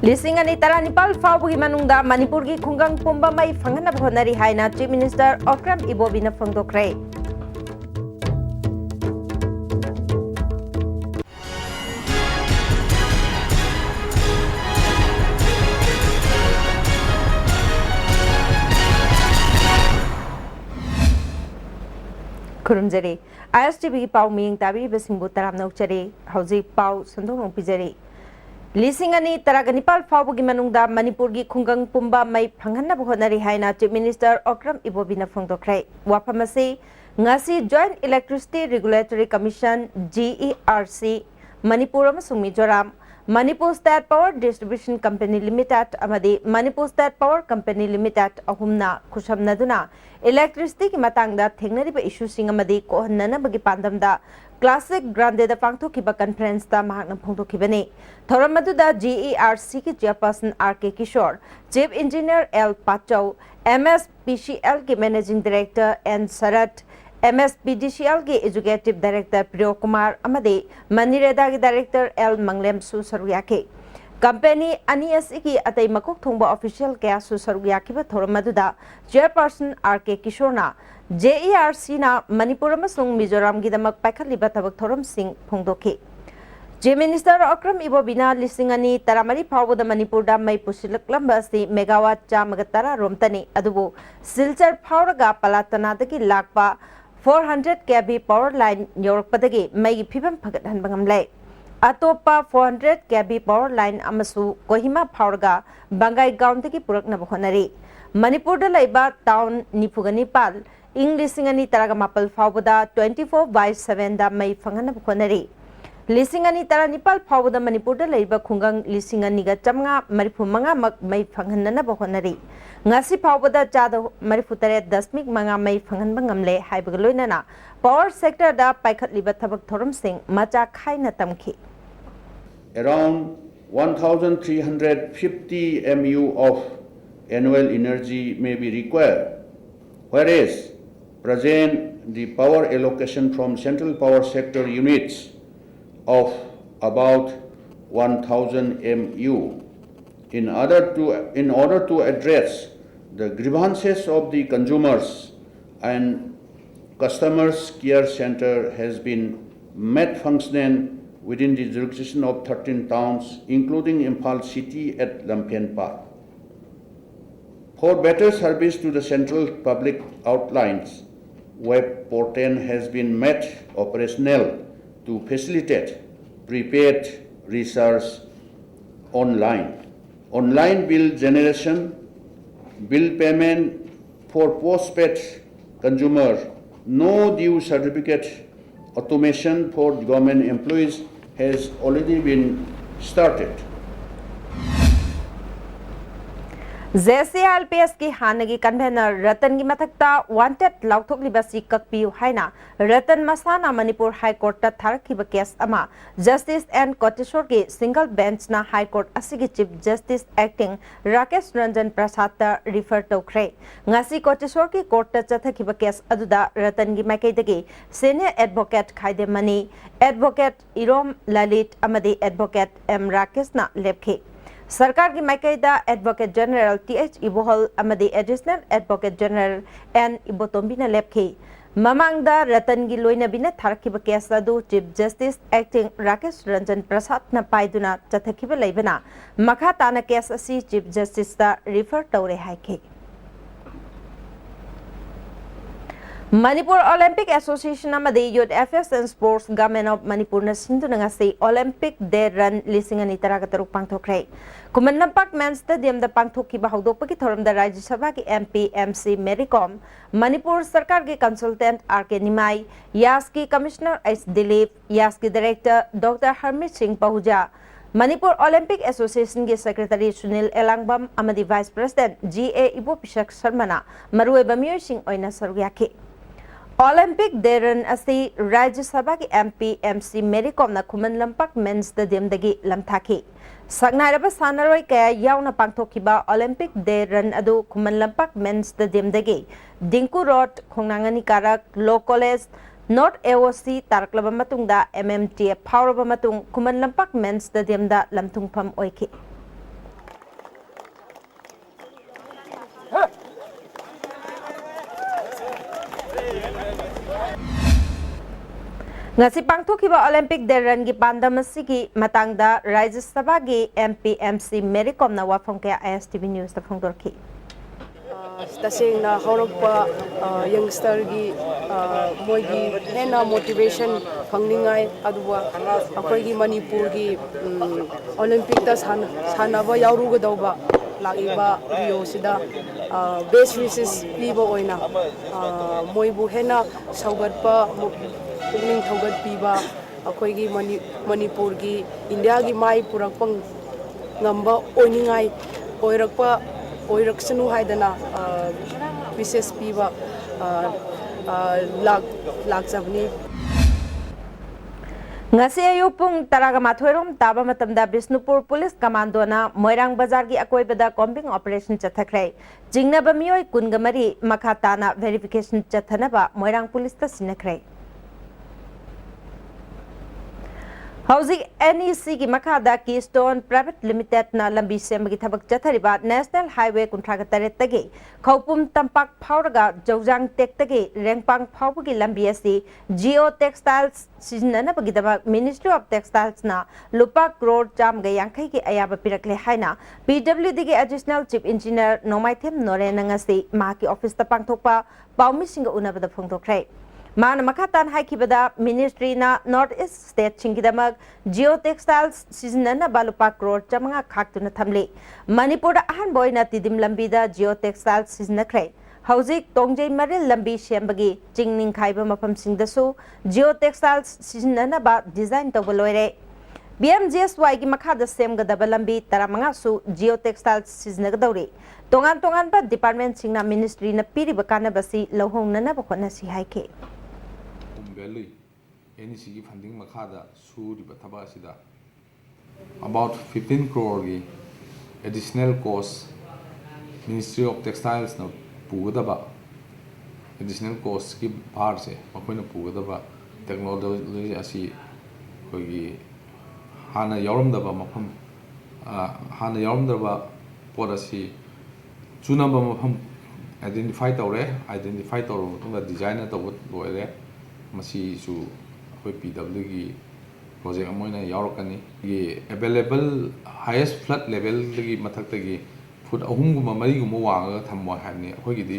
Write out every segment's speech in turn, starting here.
Leasing अनि तरा निपाल फाउबगी मनुंगदा मणिपुर की खुंगंग पुंबा मई फंगनब honorary हाइना chief minister Okram इबोबीना फोंदोखरे। खुरुमजरे ISTV की पाउ मिंग ताबी बसिंगबु तराम नौचरे हौजी पाउ संदोंग पिजरे। लीसिंग अनि तराग निपाल फाउबगी मनुंगदा मणिपुर की खुंगंग पुंबा मई फंगनब होनरी हाइना चीफ मिनिस्टर ओक्रम इबोबीना फोंदोखरे। वाफम असे ngasi Joint Electricity Regulatory Commission GERC Manipur amasung Mizoram Manipur State Power Distribution Company Limited amadi Manipur State Power Company Limited ahumna khushamnaduna electricity ki matangda thengnariba issue sing amadi kohannana bagi pandamda Classic Grande da pangthokiba conference da mahakna phongthokibani thoram maduda GERC ki chairperson RK Kishore Chief Engineer L Pachau MSPCL ki Managing Director N Sarat MSPDCL की educative director प्रियो कुमार अमदे मनीरेदा की director L Manglem सु सरुयाके company अनिएसई की अतई मकुक थोंबा official क्या सु सरुयाके थोरमदुदा chairperson R K किशोरना JERC ना मणिपुर अमसुंग मिजोराम की दमक पाइखलिबा थबक theorem Singh फोंदोके chief minister Okram इबोबीना लिसिंग अनि तरामरी फाउबदा मणिपुरदा मई पुसिलक्लंबा से megawatt चामगतरा रोमतनी अदुबो Silchar फाउरगा पलातनादगी Lakpa 400 kV power line yorokpadagi mai phibam phagathan bangamlai atopa 400 kV power line amasu kohima phaurga bangai gaundagi purakna bhonari manipur da laiba town nipugani pal lising ani taraga mapal faubada 24/7 da mai phangana bhonari lising ani tara nipal faubada manipur da laiba khungang lising ani ga chamnga marifu manga mak mai phanghanna bhonari ngasi faubada chada marifutare 10 manga mai phanghanba ngamle haibaga loinana power sector da paikhatliba thabak thoram sing macha khaina tamki around 1350 MU of annual energy may be required, whereas present the power allocation from central power sector units of about 1000 MU. In order to address the grievances of the consumers, and customers care center has been made functioning within the jurisdiction of 13 towns, including Imphal city at Lampian Park. For better service to the central public outlines, web portal has been made operational to facilitate prepaid research online bill generation, bill payment for postpaid consumer, no due certificate automation for government employees has already been started. JCLPS की हानगी convener Ratan की मथक्ता wanted लाउथोकलिबसी ककपियु हाइना रतन मसाना Manipur high court ता थारखिबा case अमा जस्टिस एन कोटेश्वर की सिंगल बेंच ना हाई कोर्ट असिगी chief justice acting Rakesh Ranjan Prasad ता रिफर तौखरे ngasi कोटेश्वर की कोर्ट ता चथखिबा केस अदुदा रतन की माइकैदगी senior advocate Khaidem Mani advocate Irom Lalit अमदी एडवोकेट एम राकेश ना लेपखे सरकार की माइकैदा एडवोकेट जनरल TH इबोहल अमदी एडिशनल एडवोकेट जनरल एन इबोतोम्बिना लेपखे ममांगदा रतन की लोइनबिना थारखिबा केस अदु chief justice acting Rakesh Ranjan Prasad न पाइदुना चथखिबा लैबना मखा ताना केस असि चीफ जस्टिस ता रिफर तौरे हाइखे Manipur Olympic Association amadi Youth Affairs and Sports Government of Manipur na sinduna ngasi Olympic Day Run lising ani taraga taruk pangthokre Kuman Lampak Men's Stadium da pangthokiba hawdokpa ki thoram da Rajya Sabha ki MP MC Mericom Manipur Sarkar ki consultant RK Nimai Yas ki Commissioner S Dilip Yas ki Director Dr. Harmeet Singh Pahuja Manipur Olympic Association के Secretary Sunil Elangbam amadi Vice President GA Ibo Pishak Sharmana marueba miyoy sing oina saruyake Olympic Day Run asi Rajya Sabha ki MP MC Mericom na Kuman Lampak Men's Stadium dagi lamthaki Sagnaraba Sanaroi kaya yauna pangthokiba Olympic Day Run adu Kuman Lampak Men's Stadium dagi Dinku Road Khongnangani Karak Law College North AOC Taraklaba matungda MMTF Poweraba matung Kuman Lampak Men's Stadium da lamtungpham oiki ngasi pangthokiba Olympic Deran gi pandam asigi matangda Rajya Sabha gi MPMC Mericom na wafam kaya ISTV News ta phongdorki tasengna horokpa youngster gi moigi hena motivation phangningai aduwa akoi gi Manipur gi Olympic ta sanaba yauruga dauba lagiba Rio sida best wishes piba oina moibu hena saugatpa pukning thogat piba akoi gi Manipur gi India gi mai purakpang ngamba oiningai oirakpa oiraksanu haidana wishes piba lakjabni ngasi ayu pung taraga mathoirom taba matamda Bisnupur Police Commando na Moirang Bazar gi akoibada combing operation chathakrai jingnaba mioi kungamari makhatana verification chathanaba Moirang Police ta sinakrai Housing NEC ki makhada Keystone Private Limited na lambi sembagi thabak chathariba National Highway kunthragatare tagi Khaupum Tampak Phauraga Jaujang Tek tagi Rengpang Phaubagi lambi asi Geo Textiles siznana bagidaba Ministry of Textiles na lupa crore jamga yangkai ki ayaba pirakle haina PWD ki Additional Chief Engineer Nomaithem Noren ngasi maki office ta pangthokpa paumi singa unabada phongthokrai Mana makatan haikibada ministry na North East State chingidamak Geo Textiles siznana balupa crore chamanga khaktuna thamli Manipur ahan boy na tidim lambida Geo Textiles siznakrai Hauzik Tongjai Maril lambi shembagi chingning khaiba mafam singdasu Geo Textiles siznana ba design tawaloire BMGSY ki makhada semgadaba lambi taramanga su Geo Textiles siznagadauri tongan ba department singna ministry na piriba kanabasi lohongnana ba khonasi haike Value NEC funding makada suriba thaba asida about 15 crore gi additional cost Ministry of Textiles na pugadaba additional cost ki bhar se makoina pugadaba technology asi kogi hana yaurumdaba mafam hana yaurumdaba policy chunaba mafam identify tawre matungda design tawba loire masi su koi PW gi project amoina yaurokani gi available highest flood level gi mathak gi foot ahum guma mari guma wanga thammo hani koi gi di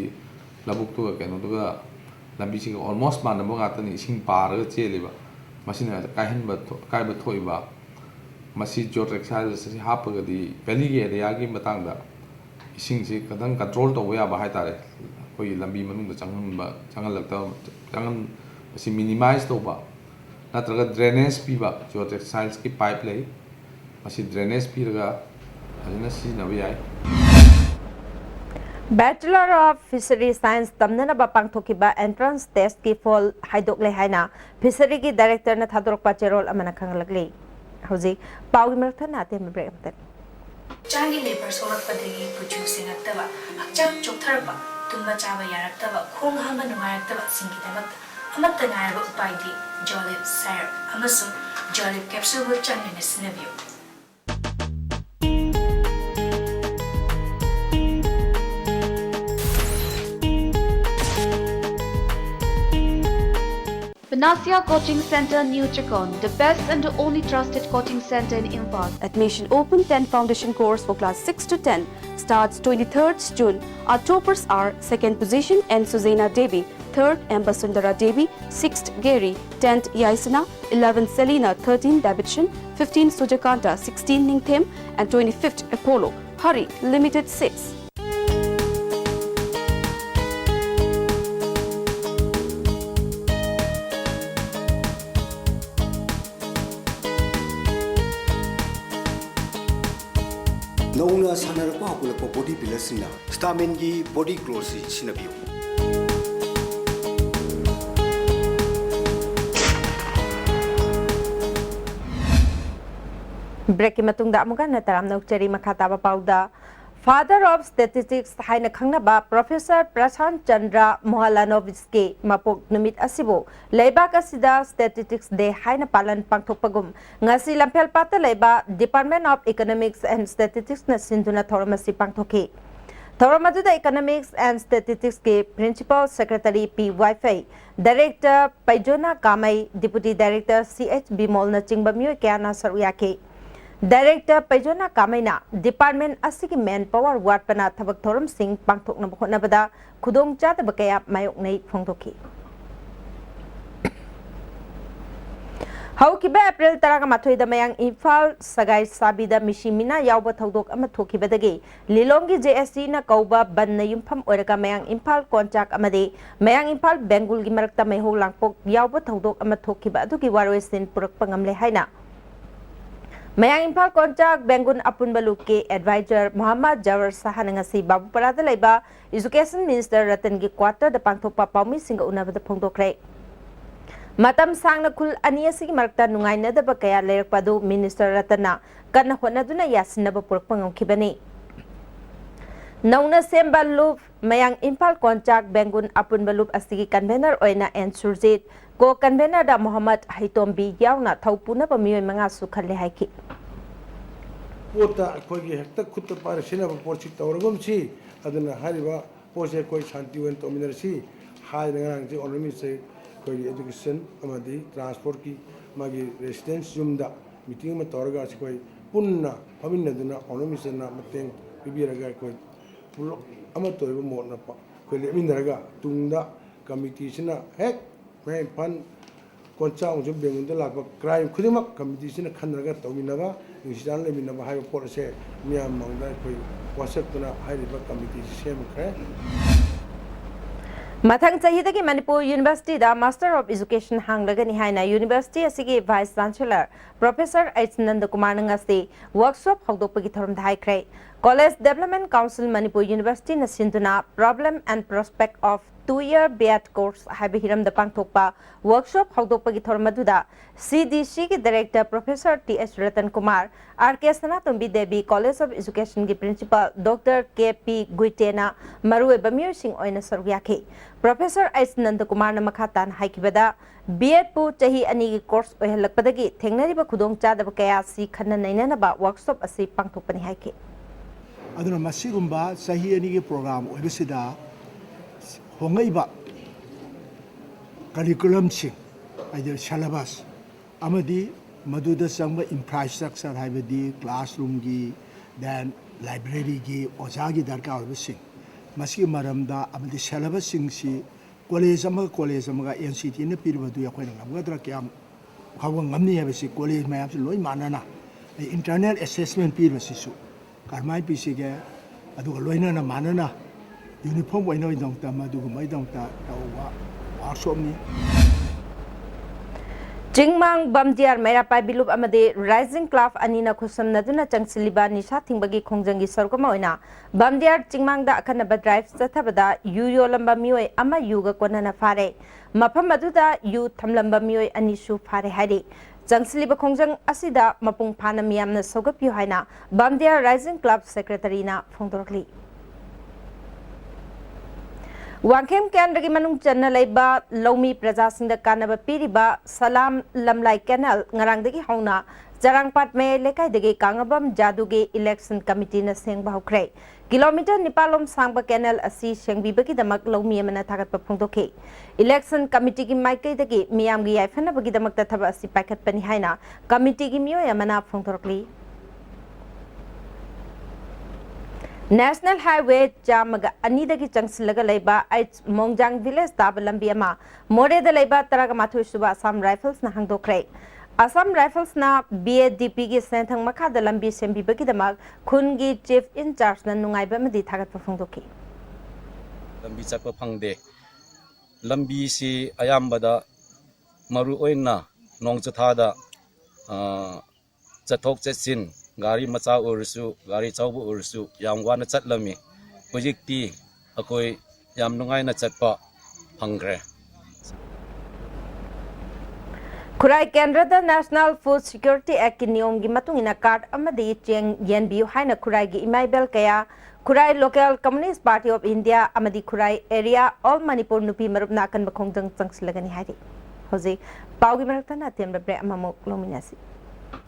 labuk tu keno tu ga lambi si almost man mo ga tani sing par ga cheliba masina kai hen ba kai ba thoiba masi Geo Textiles si hap ga di valley gi area gi matang da ising si kadang control to ya ba hai tare koi lambi manung da changal lakta changal si minimize to ba natraga drainage piba Geo Textiles ki pipe lay masi drainage piraga ajina si nabiyai Bachelor of Fishery Science tamnana ba pangthokiba entrance test ki fall haidok le haina fishery ki director na thadorok pa cherol amana khanglakle hauji pawgi marthana te me break amta changi labor sorak padagi producing aktaba hakcham chokthar ba tumba chaba yaraktaba khong hama nungayaktaba singi damak amatta ngayaba upaidi Jolip Syrup amasung Jolip capsule bu changne sinabio Panacea Coaching Center, New Chakon, the best and the only trusted coaching center in Imphal. Admission open 10 foundation course for class 6 to 10 starts 23rd June. Our toppers are 2nd position N. Suzana Devi, 3rd M. Basundara Devi, 6th Gary, 10th Yaisana, 11th Selina, 13th Davidson, 15th Sujakanta, 16th Ningthem and 25th Apollo. Hurry, limited seats. Nauna sanarapa hakula body builder sina stamen gi body growth sinabiyo break matungda amuga na taram nokchari makhataba pauda Father of Statistics haina khangnaba Professor Prashant Chandra Mohalanovitsky mapok numit asibo leibak asida Statistics Day haina palan pangthokpagum ngasi lampel pata leiba Department of Economics and Statistics na sinduna thoramasi pangthoki थौरम अदुदा economics and statistics के principal secretary P Vaiphei director पैजोना कामई deputy director CH Bimol न चिंग मियोय क्या सरुया के डायरेक्टर पैजोना कामैना डिपार्टमेंट असिगी मैन पावर वाटपना थबक थौरम सिंह पांगथोकना होटनबदा खुदोंग चादब कया मायोकनै फोंदोखी हौकिबा अप्रैल 18 मयांग इम्फाल सगाई साबीदा मिशिमिना यावबा थौदोक अमा थोखिबदगी लिलोंगी JSC ना कौबा बन्न युमफम ओरगा मयांग इम्फाल कोंचाक अमदे मयांग इम्फाल बेंगुल गी मरकता मैहो लांगपोक यावबा थौदोक अमा थोखिबा अदुगी वारोइसिन पुरकपा ngamle हाइना मयांग इम्फाल कोंचाक बेंगुन अपुनबलुक के एडवाइजर मोहम्मद जवर साहन ngasi बाबुपरादा लेबा एजुकेशन मिनिस्टर रतन गी क्वार्टर द पांगथोकपा पाउमी सिंग उनाबदा फोंदोखरे मतम सांगना खुल अनियसी मरकता नुंगाइनदब कया लेरकपदु मिनिस्टर रतना कन्न होनदुना यासिनब पुरकपंगखिबनी नौना सेम्बा लूप मयांग इम्फाल कोंचाक बेंगुन अपुनबा लूप असिगी कन्वेनर ओइना एन सुरजीत को कन्वेनर दा मोहम्मद हैतोम्बी यावना थौपुनब मियोय मंगा सुखले हाइकी पोता अखोगी हेक्ता खुत्ता पारसिना पोरछि तौरगमछि अदना हारिबा पोसे कोई शांति वन तोमिनरसि हाय नंगांग जे ओनमी से कोई एजुकेशन अमदी ट्रांसपोर्ट की मागी रेसिडेंस जुमदा मीटिंग में तौरगा कोई पुन्ना फमिनदुना ओनमिसना मतेंग पिबिरगा कोई पुलो अमा तोयब मोना कोई लेमिनरगा तुंगदा कमिटी सिना हेक मैं फन कोंचांग जो बेंगुंदा लाप क्राइम खुदिमक कमिटी सिना खनरगा तोमिनबा निसिदान लेमिनबा हाय पोरसे मियाम मंगदा कोई वासक्तुना हायरिबा कमिटी सेम खरे मथंग चाहिए मणिपुर यूनिवर्सिटी दा मास्टर ऑफ एजुकेशन हांगलगनी हाइना यूनिवर्सिटी असिगे vice chancellor professor H Nanda Kumar नंगसे वर्कशॉप हौदोपगी थोरम धाइख्रे college development council Manipur university न सिंधुना problem and prospect of 2-year BEd course हाइबे हिरम द पांगथोकपा वर्कशॉप हौदोपगी थोरम मदुदा CDC के director professor TH Ratan Kumar RK Sanatombi Devi college of education के प्रिंसिपल डॉक्टर KP गुइटेना मरुए बमियो सिंह ओइना सरुयाखे प्रोफेसर एच नंद कुमार न मखातान हाइकिबदा BEd पु चाही अनि की कोर्स ओहलकपदगी थेंगनरिबा खुदोंग चादब कया सी खन्न नैननबा वर्कशॉप असि पांगथोकपनि हाइके अदुना मसिगुंबा चाही अनि की प्रोग्राम ओइबसिदा होंगैबा करिकुलम सिंह आइदर सिलेबस अमदी मदुदा संग इंफ्रास्ट्रक्चर हाइबदी क्लासरूम की देन लाइब्रेरी की ओजा की दरकार होबसिंग मसी मरमदा अमदी सिलेबस सिंग सी कॉलेज अमगा NCT ने पिरबदु यखोइन नगदरा क्याम खाव ngам니 हेबसि कॉलेज मैम से लोई मानना इंटरनल असेसमेंट पिरबसिसु करमाय पिसिगे अदु लोइना मानना यूनिफॉर्म ओइना दंता मदुगु मै दंता तौवा वर्कशॉपनी चिंगमांग बमदियार मेरापाई बिलुप अमदे राइजिंग क्लाफ अनिना खुसमनदुना चंगसिलिबा निशा थिंबगी खोंजंगी सरगमा ओइना बमदियार चिंगमांगदा अखनबा ड्राइव चथबदा युयो लंबा मियोय अमा युगा कोनना फारे मफम अदुदा यु थमलंबा मियोय अनिसु फारे हाइदे चंगसिलिबा खोंजंग असिदा मपुंग फाना मियामना सौगपियो हाइना बमदियार राइजिंग क्लब सेक्रेटरीना फोंदोरकली वांखेम केंद्र की मनुंग चन्न लेबा लौमी प्रजा सिंह कानब पीरिबा सलाम लमलाई canal ngarangdagi hauna jarangpat me lekaidagi kangabam jaduge election committee na sengba hokre kilometer nipalom sangba canal asi sengbibagi damak lawmi amana thagatpa phongdokhe election committee ki maikai dagi miyam gi yaifana bagi damak ta thaba asi paikhat pani haina committee gi miyo amana phongdorkli National Highway Jamaga Anidagi Changsilaga Leba H Mongjang Village Tab Lambiama More the Leba Taragamatu Suba Assam Rifles na Hangdokre Assam Rifles na BADP gi Sentang Maka the Lambi Sembi Bagidamag Kungi Chief in Charge na Nungai Bamadi Tagat Pafungdoki Lambi Chapa Pangde Lambi si Ayambada Maru Oina Nong Chathada Chatok Chetsin Gari macha ursu gari chaubu ursu yam wana chatlami projecti akoi yam nungai na chatpa phangre Kurai Kendra the National Food Security Act ki niyom gi matung ina card amadi cheng yen biu haina kurai gi imaibel kaya kurai Local Communist Party of India amadi kurai area all Manipur nupi marup nakan bakhongdang changsilagani hari hoji paugi marakta na temra bre amamok lominasi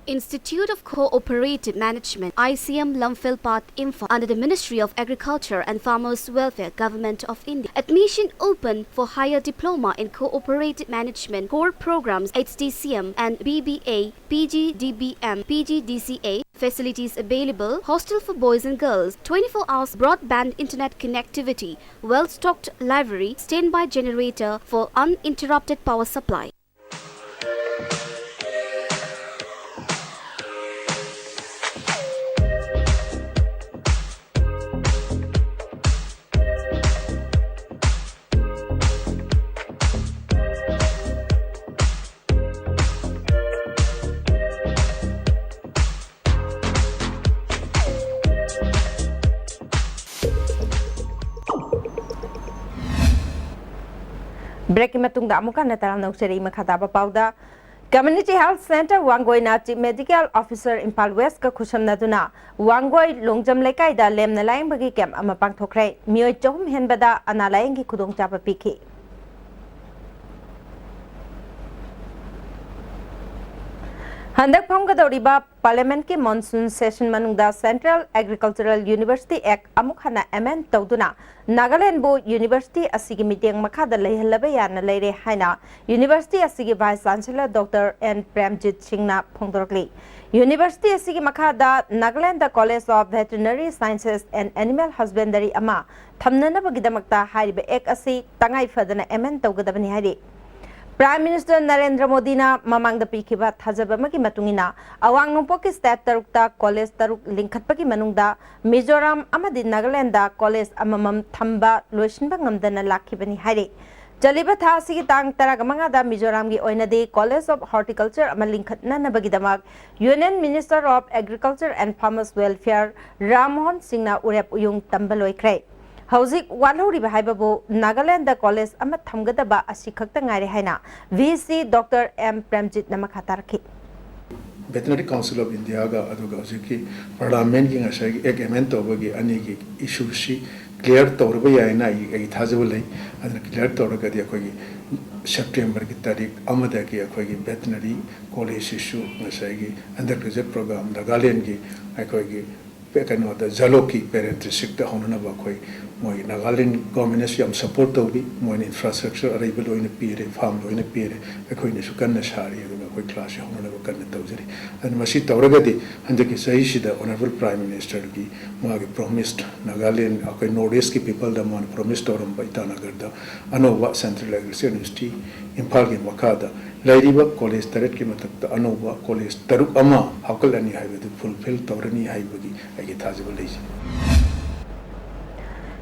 Institute of Cooperative Management, ICM Lumphilpat Imphal, under the Ministry of Agriculture and Farmers Welfare, Government of India. Admission open for higher diploma in cooperative management, core programs, HTCM and BBA, PGDBM, PGDCA. Facilities available: hostel for boys and girls, 24 hours broadband internet connectivity, well-stocked library, standby generator for uninterrupted power supply. Break matungda amuka nataram nausari makhataba pauda Community Health Center Wangoi na Chief Medical Officer Impal West ka khusamna duna Wangoi longjam lekai da lemna laing bagi camp ama pangthokre mioi chom henbada analaing ki khudong chapa pikhi Handak Pamgadoriba Parliament ki monsoon session manungda Central Agricultural University Act amukhana amend tawduna Nagaland bo University asigi meeting makhada leihalabe yana leire haina University asigi Vice Chancellor Dr. N. Premjit Singh phongdorkli University asigi makhada Nagaland College of Veterinary Sciences and Animal Husbandry ama thamnana bagidamakta haribe act asi tangai fadana amend tawgadabani hari Prime Minister Narendra Modi na mamang da pikiba thajaba magi matungina awang nongpo ki state tarukta college taruk linkhatpa ki manungda Mizoram amadi Nagaland da college amamam thamba loisinba ngamdana lakhibani haire Jaliba tha sigi tang taragamanga da Mizoram gi oinade College of Horticulture ama linkhatna na bagidamak Union Minister of Agriculture and Farmers Welfare Rammohan Singh na urep uyung tambaloikre Hauzik walhori bahaibabu Nagaland College ama thamgadaba asi khakta ngaire haina VC Dr. M. Premjit namakhatarki Veterinary Council of India ga aduga hauzik parliament gi ngasai ek amendment tawagi ani gi issue si clear tawrba yaina ai thajabulai adna clear tawraga di akogi September ki tarik amada ki akogi veterinary college issue ngasai gi undergraduate program Nagaland gi akogi pekano da Zaloki parenthetic da honana ba koi moi Nagaland government yam support tawbi moi infrastructure arable loina pire farm loina pire akoi ne sukanna sari da koi class honana ba kanna tawjari and masi tawragadi handaki sahi sida honorable prime minister gi magi promised Nagaland akoi northeast ki people da man promised toram ba itanagar da anova central agriculture university impal gi makada Lairiba college taret ki matakta anova college taruk ama hakalani haibedu fulfill tawrani haibagi agi thajibal leisi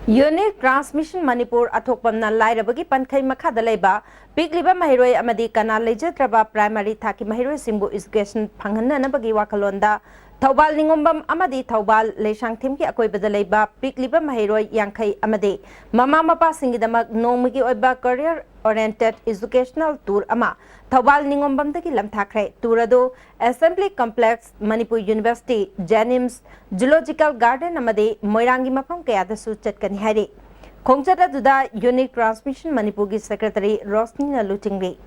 Unique Transmission Manipur athokpamna lairabagi pankhai makhada leiba pigliba mahiroi amadi kana leijatraba primary thaki mahiroi singbu education phanghanna nabagi wakalonda Thobal Ningombam Amadi Thobal Leishang Timki Akoi Badaleba Pigliba Mahiroi Yankai Amadi Mama Mapa Singidamak Nomigi Oiba Career Oriented Educational Tour Ama Thobal Ningombam Taki Lamthakre Tourado Assembly Complex Manipur University Janims Zoological Garden Amadi Moirangi Mapam Kayadasu Chatkani Hari Kongchata Duda Unique Transmission Manipurgi Secretary Rosnina Lutingri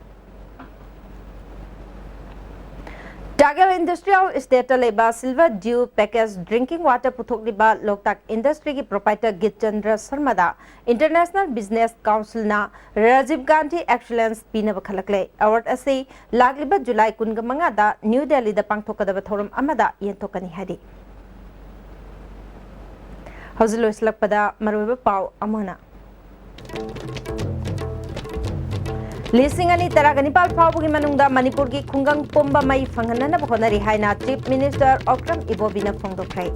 Dagar Industrial Estate Leba Silver Dew Package Drinking Water Puthok Liba Loktak Industry ki Proprietor Gitchandra Sarmada International Business Council na Rajiv Gandhi Excellence Pina Bakhalakle Award Asi Lagliba July Kungamanga da New Delhi da Pangthokadaba Thorum Amada Yentokani Hadi Hausulo Islakpada Maruba Pau Amona Lisingani Taraganipal Pabugi Manunda Manipurgi Kungang Pumba Mai Fanganana Honari Haina Chief Minister Okram Ibobina Fondo Krai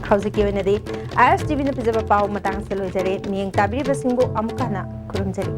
Hausiki Venedi as Divina Pizaba Pau Matang Selo Jare Ming Tabri Basingo Amkana Kurumjari